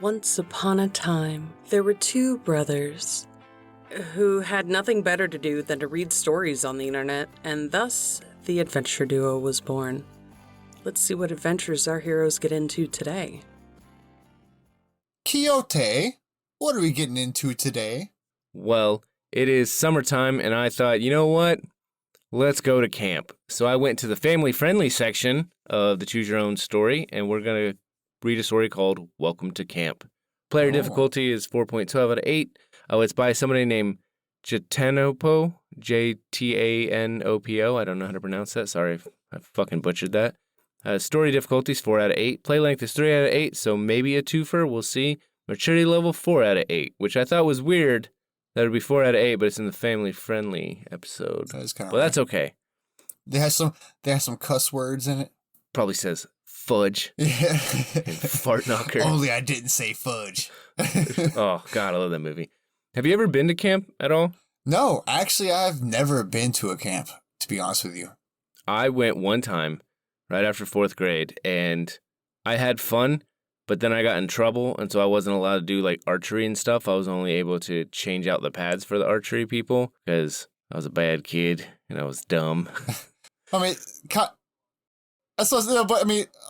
Once upon a time, there were two brothers who had nothing better to do than to read stories on the internet, and thus the adventure duo was born. Let's see what adventures our heroes get into today. Quixote, what are we getting into today? Well, it is summertime, and I thought, you know what? Let's go to camp. So I went to the family-friendly section of the Choose Your Own Story, and we're going to read a story called Welcome to Camp. Player difficulty is 4.12 out of 8. Oh, it's by somebody named Jatanopo, Jtanopo. I don't know how to pronounce that. Sorry if I fucking butchered that. Story difficulty is 4 out of 8. Play length is 3 out of 8, so maybe a twofer. We'll see. Maturity level 4 out of 8, which I thought was weird. That would be 4 out of 8, but it's in the family-friendly episode. That is kind of but that's okay. They have some cuss words in it. Probably says fudge. Yeah. And fart knocker. Only I didn't say fudge. Oh, God, I love that movie. Have you ever been to camp at all? No, actually, I've never been to a camp, to be honest with you. I went one time right after 4th grade, and I had fun, but then I got in trouble, and so I wasn't allowed to do, like, archery and stuff. I was only able to change out the pads for the archery people because I was a bad kid, and I was dumb. I mean,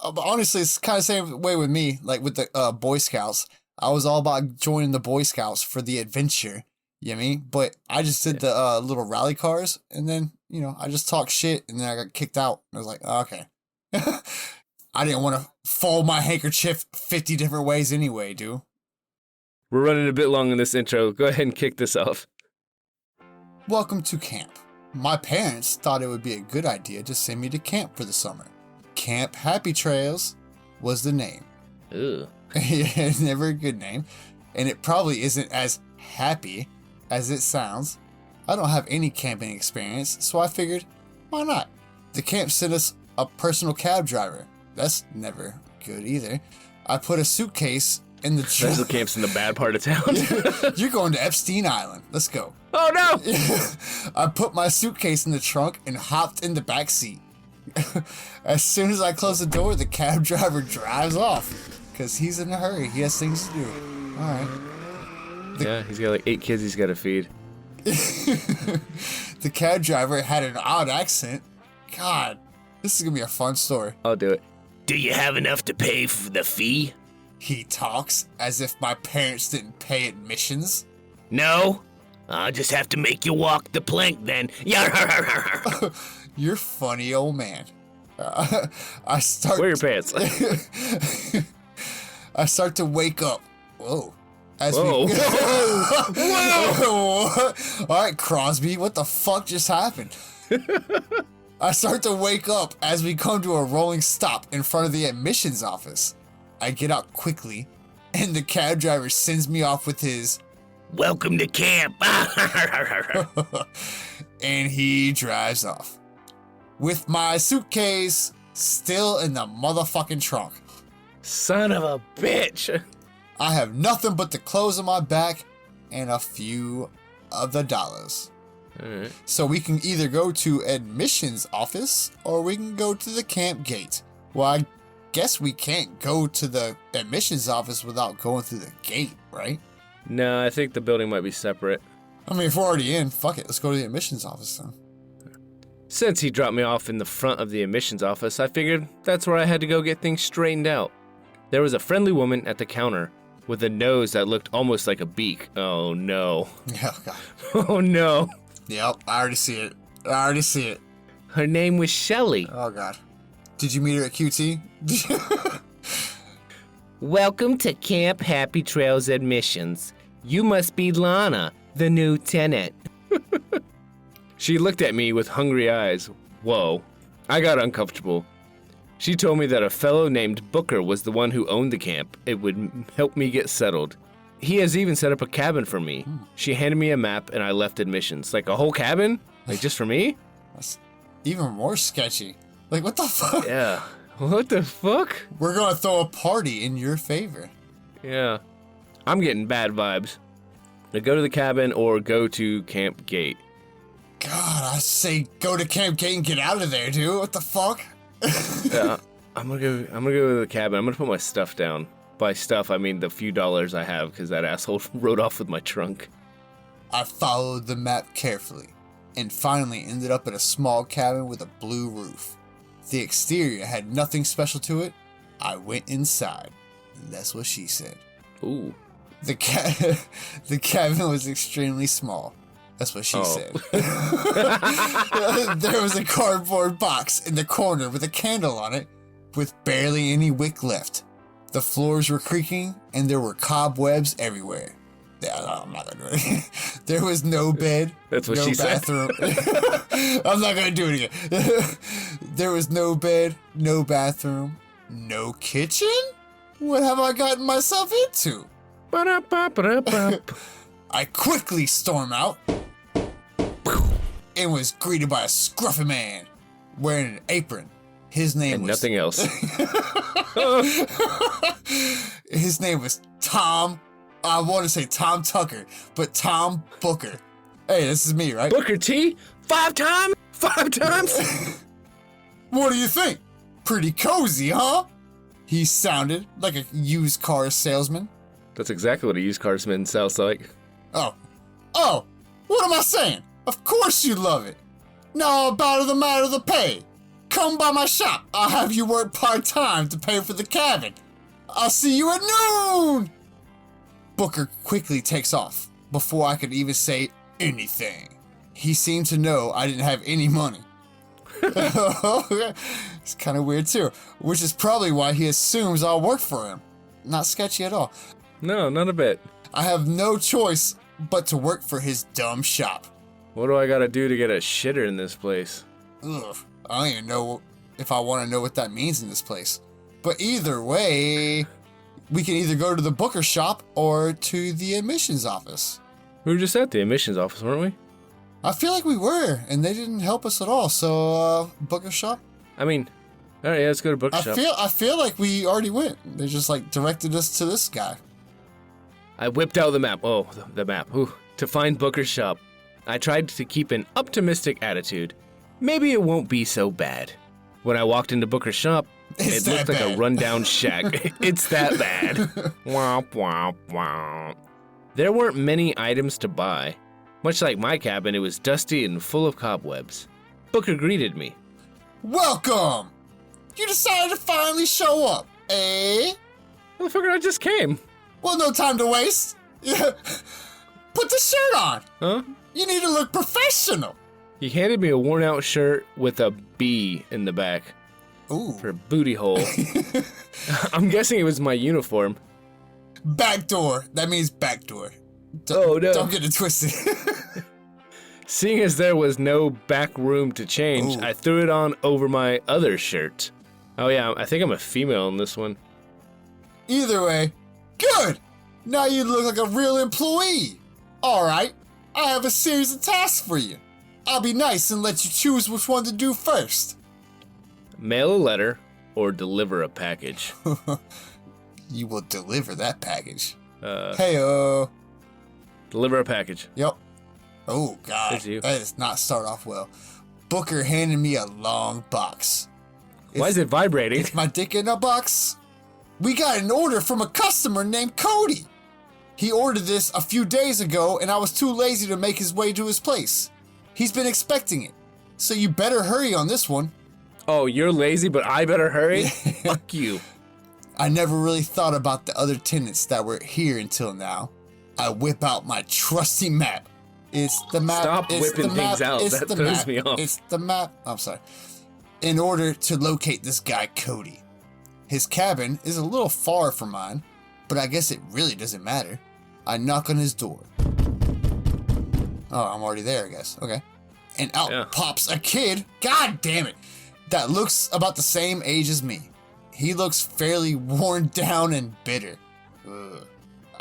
honestly, it's kind of the same way with me, like with the Boy Scouts. I was all about joining the Boy Scouts for the adventure, you know what I mean? But I just did the little rally cars, and then, I just talked shit, and then I got kicked out. I was like, oh, okay. I didn't want to fold my handkerchief 50 different ways anyway, dude. We're running a bit long in this intro. Go ahead and kick this off. Welcome to camp. My parents thought it would be a good idea to send me to camp for the summer. Camp Happy Trails was the name. Ew. Yeah, never a good name. And it probably isn't as happy as it sounds. I don't have any camping experience, so I figured, why not? The camp sent us a personal cab driver. That's never good either. I put a suitcase in the trunk. Special camp's in the bad part of town. You're going to Epstein Island. Let's go. Oh, no! I put my suitcase in the trunk and hopped in the back seat. As soon as I close the door, the cab driver drives off. Because he's in a hurry. He has things to do. All right. Yeah, he's got like 8 kids he's got to feed. The cab driver had an odd accent. God, this is going to be a fun story. I'll do it. Do you have enough to pay for the fee? He talks as if my parents didn't pay admissions. No? I'll just have to make you walk the plank then. You're funny, old man. I start. Wear your pants. I start to wake up. Whoa. Whoa. Whoa. All right, Crosby, what the fuck just happened? I start to wake up as we come to a rolling stop in front of the admissions office. I get out quickly, and the cab driver sends me off with his Welcome to camp. And he drives off. With my suitcase still in the motherfucking trunk. Son of a bitch. I have nothing but the clothes on my back and a few of the dollars. All right. So we can either go to admissions office or we can go to the camp gate. Well, I guess we can't go to the admissions office without going through the gate, right? No, I think the building might be separate. I mean, if we're already in, fuck it. Let's go to the admissions office then. Since he dropped me off in the front of the admissions office, I figured that's where I had to go get things straightened out. There was a friendly woman at the counter with a nose that looked almost like a beak. Oh, no. Oh, God. Oh, no. Yep, I already see it. Her name was Shelly. Oh, God. Did you meet her at QT? Welcome to Camp Happy Trails Admissions. You must be Lana, the new tenant. She looked at me with hungry eyes. Whoa. I got uncomfortable. She told me that a fellow named Booker was the one who owned the camp. It would help me get settled. He has even set up a cabin for me. She handed me a map and I left admissions. Like a whole cabin? Like just for me? That's even more sketchy. Like, what the fuck? Yeah. What the fuck? We're gonna throw a party in your favor. Yeah. I'm getting bad vibes. Now go to the cabin or go to Camp Gate. God, I say go to Camp Gate and get out of there, dude. What the fuck? Yeah. I'm gonna go to the cabin. I'm gonna put my stuff down. by stuff, I mean the few dollars I have, because that asshole rode off with my trunk. I followed the map carefully and finally ended up in a small cabin with a blue roof. The exterior had nothing special to it. I went inside. That's what she said. Ooh. The cabin was extremely small. That's what she said. There was a cardboard box in the corner with a candle on it, with barely any wick left. The floors were creaking, and there were cobwebs everywhere. Yeah, I'm not gonna do it. There was no bed. That's what no she said. bathroom. I'm not gonna do it again. There was no bed, no bathroom, no kitchen? What have I gotten myself into? Ba-da-ba-ba-da-ba. I quickly stormed out and was greeted by a scruffy man wearing an apron. His name And was nothing else. His name was Tom. I want to say Tom Tucker, but Tom Booker. Hey, this is me, right? Booker T? 5 times? 5 times? What do you think? Pretty cozy, huh? He sounded like a used car salesman. That's exactly what a used car man sounds like. Oh, what am I saying? Of course you love it. Now about the matter of the pay. Come by my shop. I'll have you work part-time to pay for the cabin. I'll see you at noon. Booker quickly takes off before I could even say anything. He seemed to know I didn't have any money. It's kind of weird too, which is probably why he assumes I'll work for him. Not sketchy at all. No, not a bit. I have no choice but to work for his dumb shop. What do I gotta do to get a shitter in this place? Ugh, I don't even know if I want to know what that means in this place. But either way, we can either go to the Booker shop or to the admissions office. We were just at the admissions office, weren't we? I feel like we were, and they didn't help us at all. So, Booker shop? I mean, all right, yeah, let's go to Booker shop. I feel like we already went. They just like directed us to this guy. I whipped out the map. Oh, the map. Ooh, to find Booker's shop. I tried to keep an optimistic attitude. Maybe it won't be so bad. When I walked into Booker's shop, It's it looked that like a bad. rundown shack. It's that bad. Womp, womp, womp. There weren't many items to buy. Much like my cabin, it was dusty and full of cobwebs. Booker greeted me. Welcome! You decided to finally show up, eh? Motherfucker, I just came. Well, no time to waste. Yeah. Put the shirt on. Huh? You need to look professional. He handed me a worn-out shirt with a B in the back Ooh. for a booty hole. I'm guessing it was my uniform. Back door. That means back door. Oh, no. Don't get it twisted. Seeing as there was no back room to change, Ooh. I threw it on over my other shirt. Oh yeah, I think I'm a female in this one. Either way, good. Now you look like a real employee. All right. I have a series of tasks for you. I'll be nice and let you choose which one to do first. Mail a letter or deliver a package. You will deliver that package. Uh, Hey-oh. deliver a package. Yep. Oh, God. There's you. That does not start off well. Booker handed me a long box. Why is it vibrating? It's my dick in a box. We got an order from a customer named Cody. He ordered this a few days ago, and I was too lazy to make his way to his place. He's been expecting it. So you better hurry on this one. Oh, you're lazy, but I better hurry? Fuck you. I never really thought about the other tenants that were here until now. I whip out my trusty map. It's the map. Stop it's whipping the map, things out. It's That the throws map, me off. It's the map. I'm sorry. In order to locate this guy, Cody. His cabin is a little far from mine, but I guess it really doesn't matter. I knock on his door. Oh, I'm already there, I guess. Okay. And out Yeah. pops a kid. God damn it. That looks about the same age as me. He looks fairly worn down and bitter. Ugh.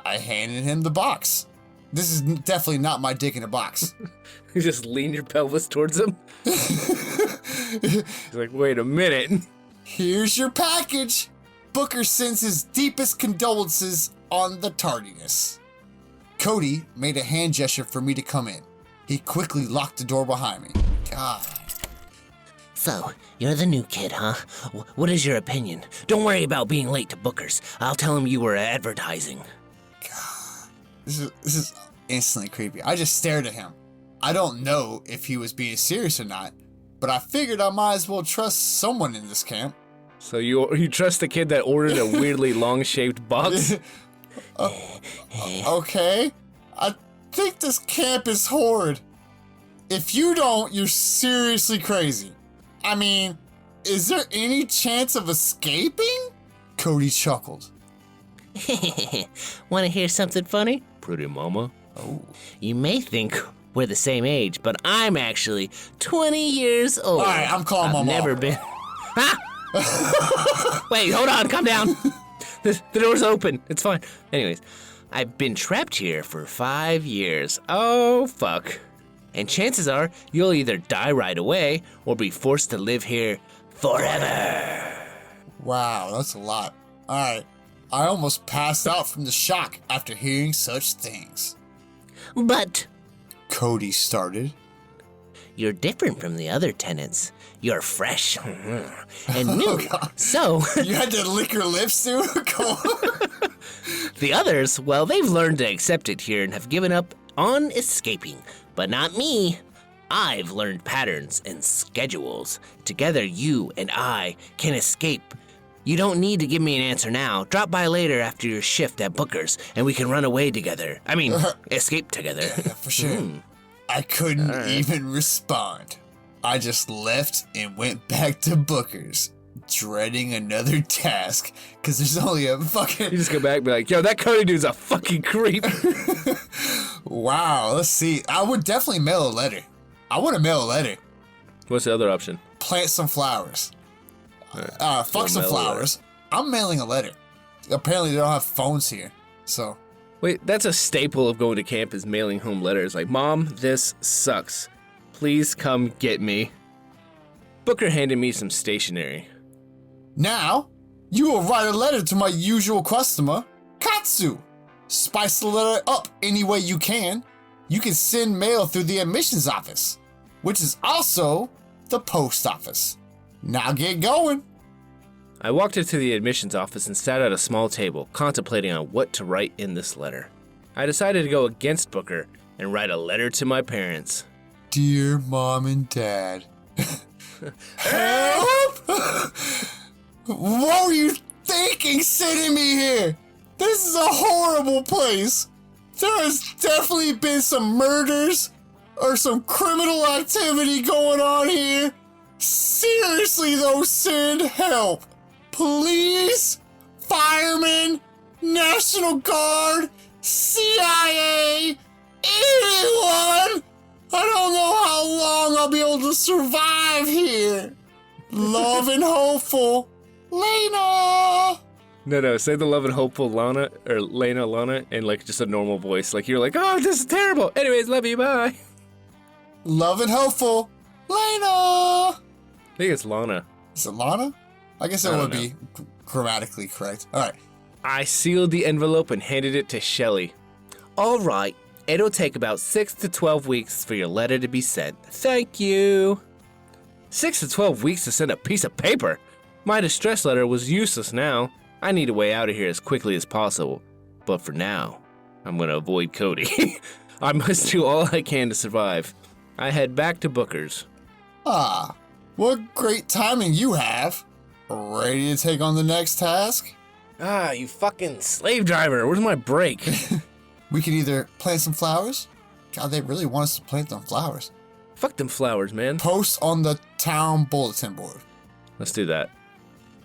I handed him the box. This is definitely not my dick in a box. You just lean your pelvis towards him. He's like, wait a minute. Here's your package. Booker sends his deepest condolences on the tardiness. Cody made a hand gesture for me to come in. He quickly locked the door behind me. God. So, you're the new kid, huh? What is your opinion? Don't worry about being late to Booker's. I'll tell him you were advertising. This is instantly creepy. I just stared at him. I don't know if he was being serious or not, but I figured I might as well trust someone in this camp. So you trust the kid that ordered a weirdly long-shaped box? Okay. I think this camp is horrid. If you don't, you're seriously crazy. I mean, is there any chance of escaping? Cody chuckled. Want to hear something funny? Pretty mama. Oh. You may think we're the same age, but I'm actually 20 years old. All right, I'm calling I've my mom. never been. Ah! Wait, hold on, calm down. The door's open. It's fine. Anyways, I've been trapped here for 5 years. Oh, fuck. And chances are you'll either die right away or be forced to live here forever. Wow, that's a lot. All right. I almost passed out from the shock after hearing such things. But Cody started. you're different from the other tenants. You're fresh and new. Oh, God. So You had to lick your lips, dude? Come on. the others, well, they've learned to accept it here and have given up on escaping. But not me. I've learned patterns and schedules. Together, you and I can escape. You don't need to give me an answer now. Drop by later after your shift at Booker's, and we can run away together. I mean, escape together. For sure. I couldn't even respond. I just left and went back to Booker's, dreading another task, because there's only a fucking... You just go back and be like, yo, that Cody dude's a fucking creep. Wow, let's see. I would definitely mail a letter. I want to mail a letter. What's the other option? Plant some flowers. Fuck You'll some mail a flowers. I'm mailing a letter. Apparently they don't have phones here, so... Wait, that's a staple of going to camp is mailing home letters. Like, Mom, this sucks. Please come get me. Booker handed me some stationery. Now, you will write a letter to my usual customer, Katsu. Spice the letter up any way you can. You can send mail through the admissions office, which is also the post office. Now get going. I walked into the admissions office and sat at a small table, contemplating on what to write in this letter. I decided to go against Booker and write a letter to my parents. Dear Mom and Dad. Help! What were you thinking sending me here? This is a horrible place. There has definitely been some murders or some criminal activity going on here. Seriously though, send help. Police, firemen, National Guard, CIA, anyone. I don't know how long I'll be able to survive here. Love and hopeful, Lena. No, say the love and hopeful Lana, or Lana, in like just a normal voice. Like you're like, oh, this is terrible. Anyways, love you, bye. Love and hopeful, Lena. I think it's Lana. Is it Lana? I guess it I would don't be grammatically correct. All right. I sealed the envelope and handed it to Shelly. All right, it'll take about 6 to 12 weeks for your letter to be sent. Thank you. 6 to 12 weeks to send a piece of paper. My distress letter was useless now. I need a way out of here as quickly as possible. But for now, I'm gonna avoid Cody. I must do all I can to survive. I head back to Booker's. Ah, what great timing you have. Ready to take on the next task? Ah, you fucking slave driver. Where's my break? We could either plant some flowers. God, they really want us to plant them flowers. Fuck them flowers, man. Post on the town bulletin board. Let's do that.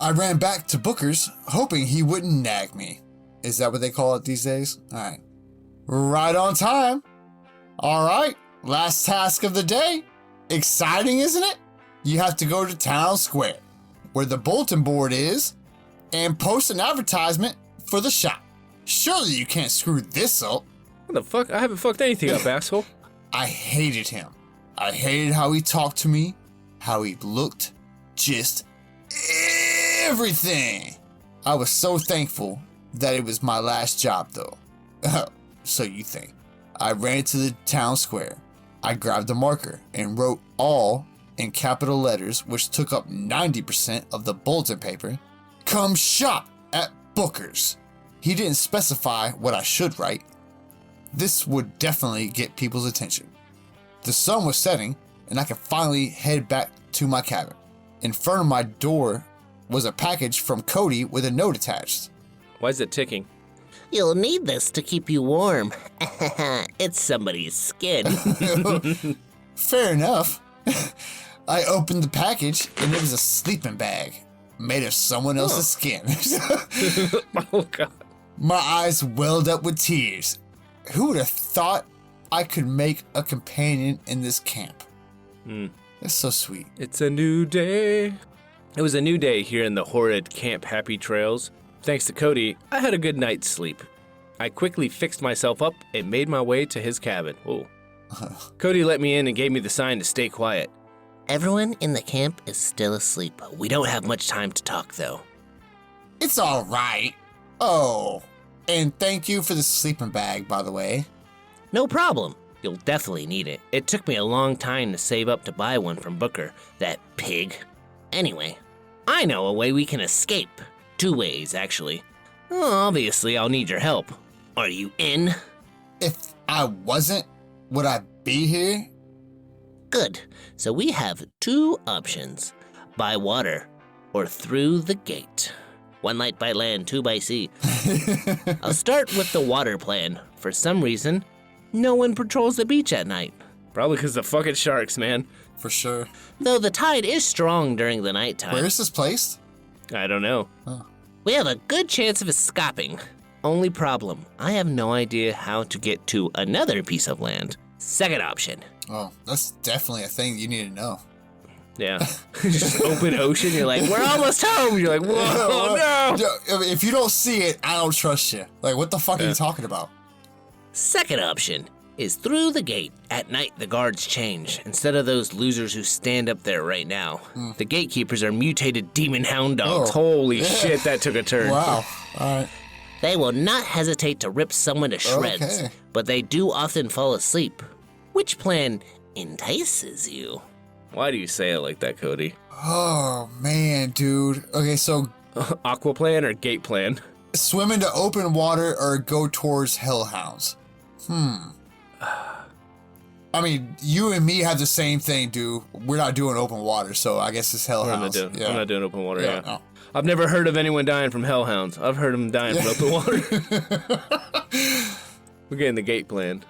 I ran back to Booker's, hoping he wouldn't nag me. Is that what they call it these days? Alright. Right on time. Alright, last task of the day. Exciting, isn't it? You have to go to town square, where the bulletin board is, and post an advertisement for the shop. Surely you can't screw this up. What the fuck? I haven't fucked anything up, asshole. I hated him. I hated how he talked to me, how he looked, just everything. I was so thankful that it was my last job, though. So you think. I ran to the town square. I grabbed a marker and wrote all in capital letters, which took up 90% of the bulletin paper, "Come shop at Booker's." He didn't specify what I should write. This would definitely get people's attention. The sun was setting, and I could finally head back to my cabin. In front of my door was a package from Cody with a note attached. Why is it ticking? You'll need this to keep you warm. It's somebody's skin. Fair enough. I opened the package, and it was a sleeping bag made of someone else's skin. Oh, God. My eyes welled up with tears. Who would have thought I could make a companion in this camp? That's so sweet. It's a new day. It was a new day here in the horrid Camp Happy Trails. Thanks to Cody, I had a good night's sleep. I quickly fixed myself up and made my way to his cabin. Whoa. Cody let me in and gave me the sign to stay quiet. Everyone in the camp is still asleep. We don't have much time to talk, though. It's all right. Oh, and thank you for the sleeping bag, by the way. No problem. You'll definitely need it. It took me a long time to save up to buy one from Booker, that pig. Anyway, I know a way we can escape. 2 ways, actually. Well, obviously, I'll need your help. Are you in? If I wasn't, would I be here? Good. So we have 2 options. By water or through the gate. 1 night by land, 2 by sea. I'll start with the water plan. For some reason, no one patrols the beach at night. Probably because the fucking sharks, man. For sure. Though the tide is strong during the nighttime. Where is this placed? I don't know. We have a good chance of escaping. Only problem, I have no idea how to get to another piece of land. Second option. Oh, that's definitely a thing you need to know. Yeah. Just open ocean, you're like, we're almost home. You're like, whoa, no. If you don't see it, I don't trust you. Like, what the fuck are you talking about? Second option is through the gate. At night, the guards change. Instead of those losers who stand up there right now, the gatekeepers are mutated demon hound dogs. Holy shit, that took a turn. Wow. All right. They will not hesitate to rip someone to shreds, Okay. but they do often fall asleep. Which plan entices you? Why do you say it like that, Cody? Oh, man, dude. Okay, so Aqua plan or gate plan? swim into open water or go towards hellhounds? I mean, you and me have the same thing, dude. We're not doing open water, so I guess it's hellhounds. I'm not doing open water, Yeah, yeah. no. I've never heard of anyone dying from hellhounds. I've heard them dying from open water. We're getting the gate plan.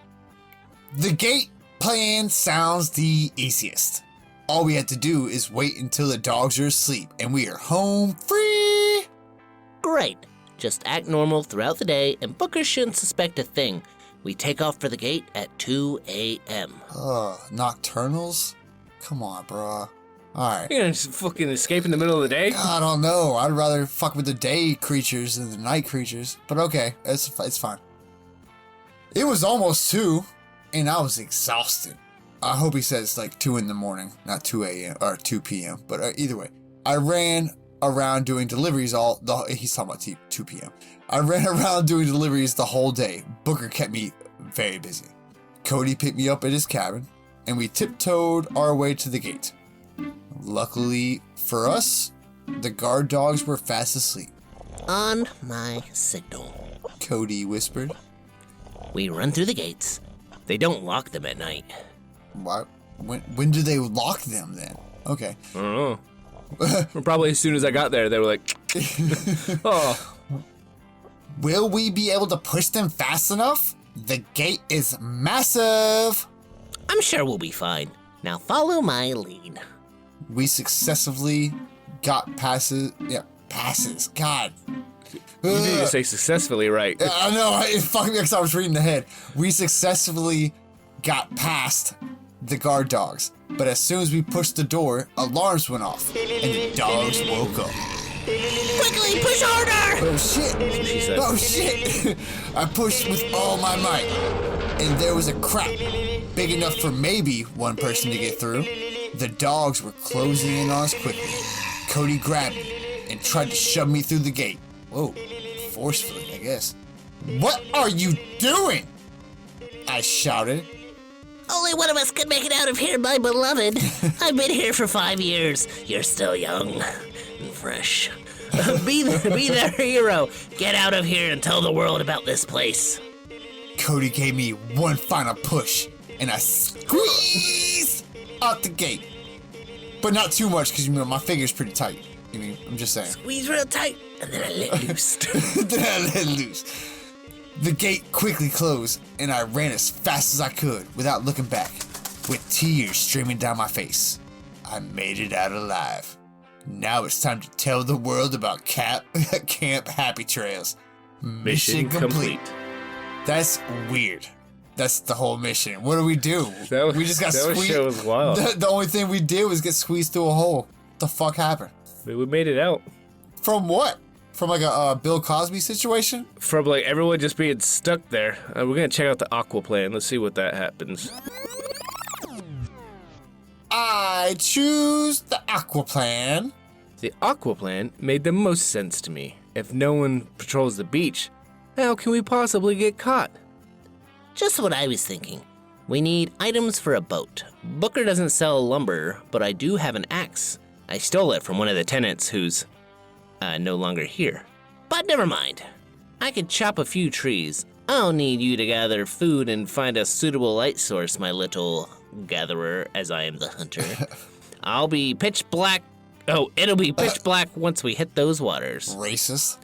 The gate plan sounds the easiest. All we have to do is wait until the dogs are asleep and we are home free. Great. Just act normal throughout the day, and Booker shouldn't suspect a thing. We take off for the gate at 2 a.m. Nocturnals? Come on, bro. Alright. You're gonna just fucking escape in the middle of the day? I don't know. I'd rather fuck with the day creatures than the night creatures. But okay, it's fine. It was almost 2, and I was exhausted. I hope he says like 2 in the morning, not 2 a.m. or 2 p.m. But either way, I ran around doing deliveries he's talking about 2 p.m. I ran around doing deliveries the whole day. Booker kept me very busy. Cody picked me up at his cabin, and we tiptoed our way to the gate. Luckily for us, the guard dogs were fast asleep. On my signal, Cody whispered. we run through the gates. They don't lock them at night. Why? When do they lock them then? Okay. I don't know. Well, probably as soon as I got there, they were like, oh. Will we be able to push them fast enough? The gate is massive. I'm sure we'll be fine. Now follow my lead. We successfully got passes. Yeah, passes. God. You need to say successfully, right? I know. It fucked me because I was reading ahead. We successfully got past the guard dogs. But as soon as we pushed the door, alarms went off. And the dogs woke up. Quickly, push harder! Oh shit! She said. Oh shit! I pushed with all my might. And there was a crack big enough for maybe one person to get through. The dogs were closing in on us quickly. Cody grabbed me and tried to shove me through the gate. Whoa, forcefully, I guess. What are you doing? I shouted. Only one of us can make it out of here, my beloved. I've been here for 5 years. You're still young and fresh. Be their hero. Get out of here and tell the world about this place. Cody gave me one final push, and I squeezed out the gate. But not too much, because my finger's pretty tight. I'm just saying. Squeeze real tight, and then I let loose. Then I let loose. The gate quickly closed, and I ran as fast as I could without looking back, with tears streaming down my face. I made it out alive. Now it's time to tell the world about Camp Happy Trails. Mission complete. That's weird. That's the whole mission. What do? We just got squeezed. That was wild. The only thing we did was get squeezed through a hole. What the fuck happened? We made it out. From what? From like a Bill Cosby situation? From like everyone just being stuck there. We're gonna check out the Aqua Plan. Let's see what that happens. I choose the Aqua Plan. The Aqua Plan made the most sense to me. If no one patrols the beach, how can we possibly get caught? Just what I was thinking. We need items for a boat. Booker doesn't sell lumber, but I do have an axe. I stole it from one of the tenants who's no longer here. But never mind. I could chop a few trees. I'll need you to gather food and find a suitable light source, my little gatherer, as I am the hunter. I'll be pitch black. Oh, it'll be pitch black once we hit those waters. Racist.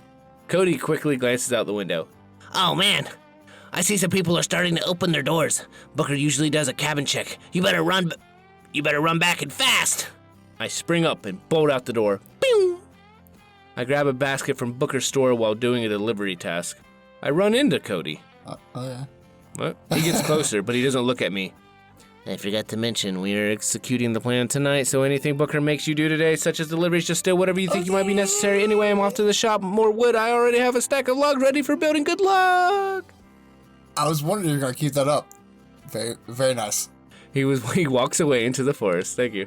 Cody quickly glances out the window. Oh, man. I see some people are starting to open their doors. Booker usually does a cabin check. You better run back and fast. I spring up and bolt out the door. Pew! I grab a basket from Booker's store while doing a delivery task. I run into Cody. Oh, yeah. What? He gets closer, but he doesn't look at me. I forgot to mention, We are executing the plan tonight, so anything Booker makes you do today, such as deliveries, just steal whatever you think you might be necessary. Anyway, I'm off to the shop. More wood. I already have a stack of logs ready for building. Good luck! I was wondering if you're gonna keep that up. Very, very nice. He walks away into the forest. Thank you.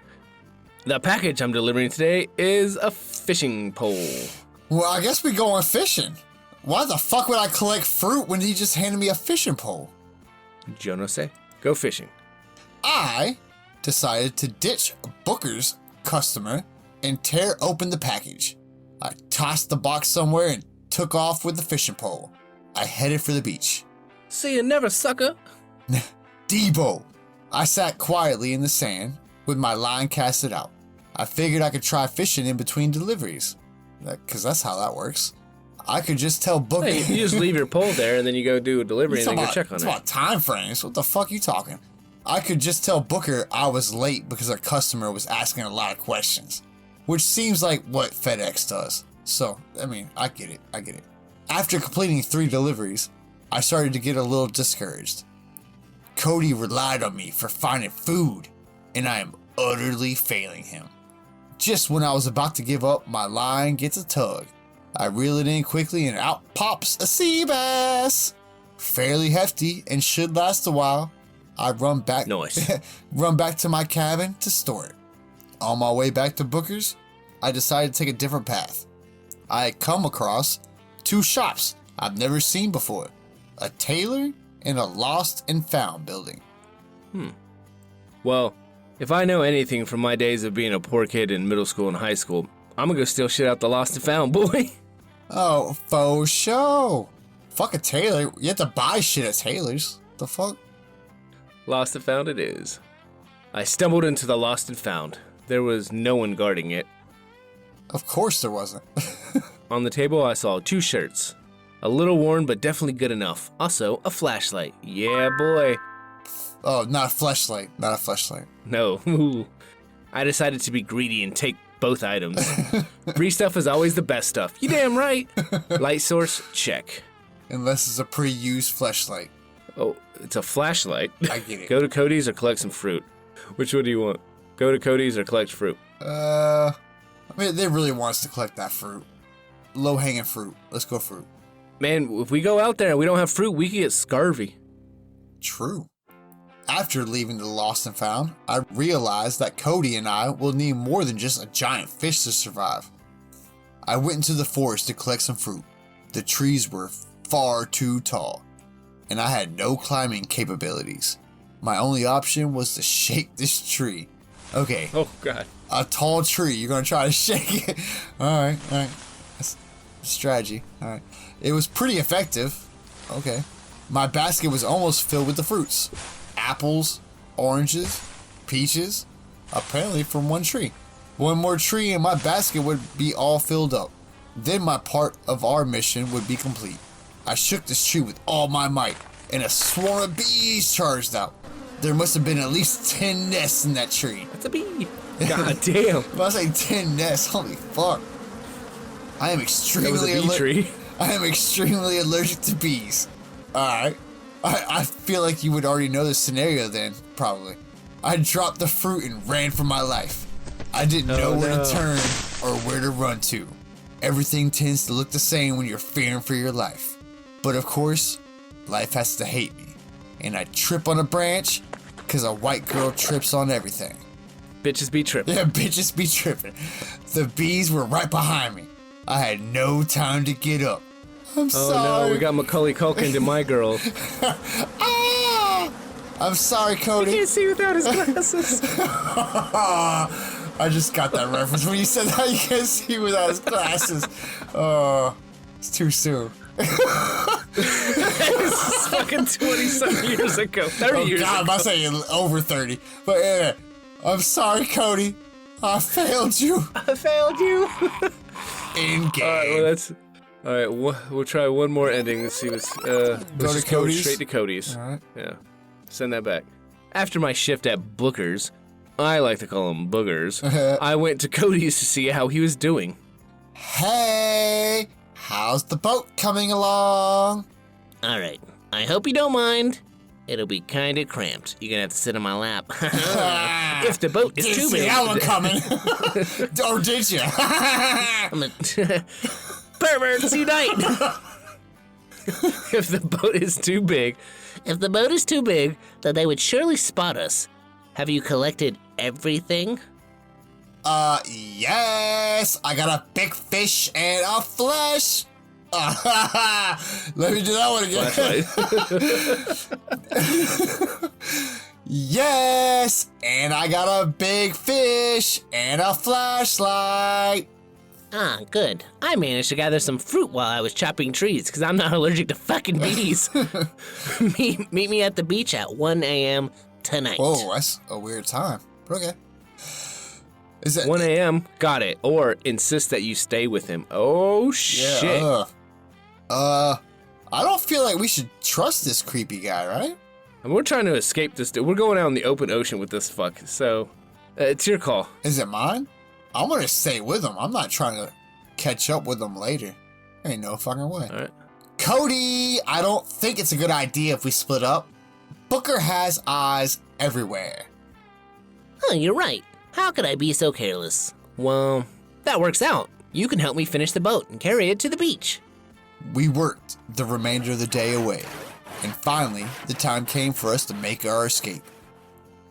The package I'm delivering today is a fishing pole. Well, I guess we going fishing. Why the fuck would I collect fruit when he just handed me a fishing pole? Yo no sé. Go fishing. I decided to ditch Booker's customer and tear open the package. I tossed the box somewhere and took off with the fishing pole. I headed for the beach. See you never, sucker. Debo! I sat quietly in the sand with my line casted out. I figured I could try fishing in between deliveries. Because that's how that works. I could just tell Booker... Hey, you just leave your pole there and then you go do a delivery and then go check on it. It's about time frames. What the fuck are you talking? I could just tell Booker I was late because our customer was asking a lot of questions. Which seems like what FedEx does. So, I get it. After completing 3 deliveries, I started to get a little discouraged. Cody relied on me for finding food, and I am utterly failing him. Just when I was about to give up, my line gets a tug. I reel it in quickly and out pops a sea bass. Fairly hefty and should last a while. I run back to my cabin to store it. On my way back to Booker's, I decided to take a different path. I had come across 2 shops I've never seen before. A tailor and a lost and found building. Well, if I know anything from my days of being a poor kid in middle school and high school, I'm gonna go steal shit out the lost and found, boy. Oh, faux show. Fuck a tailor. You have to buy shit at tailors. The fuck? Lost and found it is. I stumbled into the lost and found. There was no one guarding it. Of course there wasn't. On the table, I saw 2 shirts. A little worn, but definitely good enough. Also, a flashlight. Yeah, boy. Oh, not a fleshlight. Not a fleshlight. No. Ooh. I decided to be greedy and take both items. Free stuff is always the best stuff. You damn right. Light source, check. Unless it's a pre-used fleshlight. Oh, it's a flashlight. I get it. Go to Cody's or collect some fruit. Which one do you want? Go to Cody's or collect fruit? They really want us to collect that fruit. Low-hanging fruit. Let's go fruit. Man, if we go out there and we don't have fruit, we could get scurvy. True. After leaving the lost and found, I realized that Cody and I will need more than just a giant fish to survive. I went into the forest to collect some fruit. The trees were far too tall, and I had no climbing capabilities. My only option was to shake this tree. Okay, Oh God. a tall tree. You're gonna try to shake it. All right. That's strategy. All right. It was pretty effective. Okay. My basket was almost filled with the fruits: apples, oranges, peaches. Apparently from one tree. One more tree and my basket would be all filled up. Then my part of our mission would be complete. I shook this tree with all my might, and a swarm of bees charged out. There must have been at least 10 nests in that tree. That's a bee. God damn. If I say 10 nests, holy fuck. I am That was a extremely bee tree. I am extremely allergic to bees. Alright. I feel like you would already know the scenario then, probably. I dropped the fruit and ran for my life. I didn't know where no. to turn or where to run to. Everything tends to look the same when you're fearing for your life. But of course, life has to hate me. And I trip on a branch because a white girl trips on everything. Bitches be tripping. Yeah, bitches be tripping. The bees were right behind me. I had no time to get up. I'm Oh sorry. no, we got Macaulay Culkin to my girl. Ah! I'm sorry, Cody. Can't see without his glasses. I just got that reference when you said that you can't see without his glasses. Oh, it's too soon. This is fucking 20-some years ago. 30 Oh years God, ago. I'm saying over 30. But yeah, I'm sorry, Cody. I failed you. I failed you. In Alright, well game. that's... Alright, we'll try one more ending. Let's see what's... let's to just go Cody's? straight to Cody's. Alright. Yeah. Send that back. After my shift at Booker's, I like to call them Boogers, I went to Cody's to see how he was doing. Hey, how's the boat coming along? All right. I hope you don't mind. It'll be kind of cramped. You're going to have to sit on my lap. If the boat is Didn't too see big. that one coming. Or did you? I'm a perverts unite. If the boat is too big, If the boat is too big, then they would surely spot us. Have you collected everything? Yes. I got a big fish and a flesh. Let me do that one again. flashlight. Yes, and I got a big fish and a flashlight. Ah, good. I managed to gather some fruit while I was chopping trees because I'm not allergic to fucking bees. meet me at the beach at 1 a.m. tonight. Whoa, that's a weird time. But okay. Is that 1 a.m. Got it. Or insist that you stay with him. Oh, shit. I don't feel like we should trust this creepy guy, right? And we're trying to escape this. We're going out in the open ocean with this fuck. So, it's your call. Is it mine? I'm gonna stay with him. I'm not trying to catch up with him later. Ain't no fucking way. All right. Cody, I don't think it's a good idea if we split up. Booker has eyes everywhere. Huh, you're right. How could I be so careless? Well, That works out. You can help me finish the boat and carry it to the beach. We worked the remainder of the day away, and finally, the time came for us to make our escape.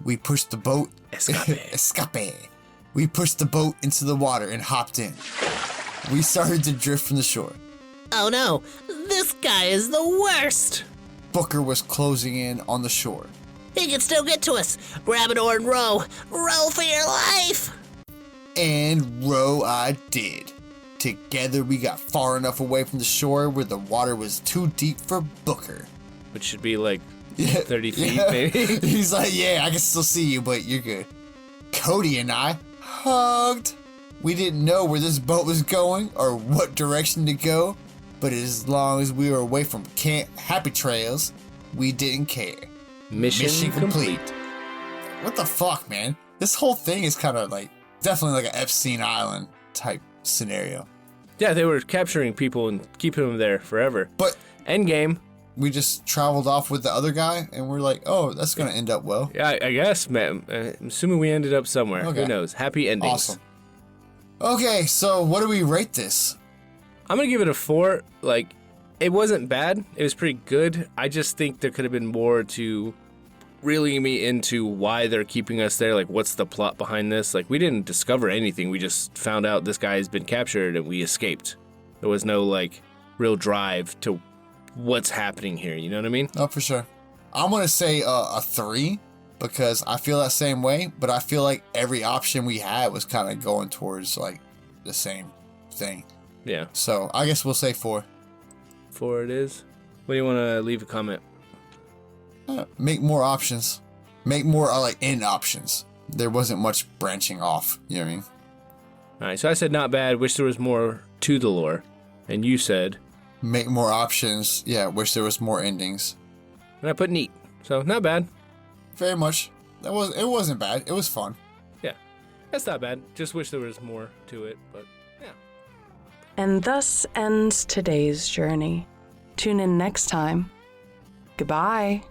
We pushed the boat. Escape. Escape. We pushed the boat into the water and hopped in. We started to drift from the shore. Oh no, this guy is the worst. Booker was closing in on the shore. He can still get to us. Grab an oar and row. Row for your life. And row I did. Together, we got far enough away from the shore where the water was too deep for Booker. which should be like Yeah, 30 feet, yeah. maybe. He's like, yeah, I can still see you, but you're good. Cody and I hugged. We didn't know where this boat was going or what direction to go, but as long as we were away from Camp Happy Trails, we didn't care. Mission complete. What the fuck, man? This whole thing is kind of like, definitely like an Epstein Island type scenario. Yeah, they were capturing people and keeping them there forever. But Endgame. we just traveled off with the other guy, and we're like, oh, that's going to end up well. Yeah, I guess, man. I'm assuming we ended up somewhere. Okay. Who knows? Happy endings. Awesome. Okay, so what do we rate this? I'm gonna give it a 4. Like, it wasn't bad. It was pretty good. I just think there could have been more to reeling me into why they're keeping us there. Like, what's the plot behind this? Like, we didn't discover anything. We just found out this guy has been captured and we escaped. There was no, like, real drive to what's happening here. You know what I mean? Oh, for sure. I'm gonna say a 3 because I feel that same way, but I feel like every option we had was kind of going towards like the same thing. Yeah. So I guess we'll say 4. 4 it is. What do you want to leave a comment? Make more options. Make more like end options. There wasn't much branching off. You know what I mean? All right, so I said not bad. Wish there was more to the lore, and you said. Make more options. Yeah, wish there was more endings. And I put neat. So not bad. Very much. It wasn't bad. It was fun. Yeah, that's not bad. Just wish there was more to it, but yeah. And thus ends today's journey. Tune in next time. Goodbye.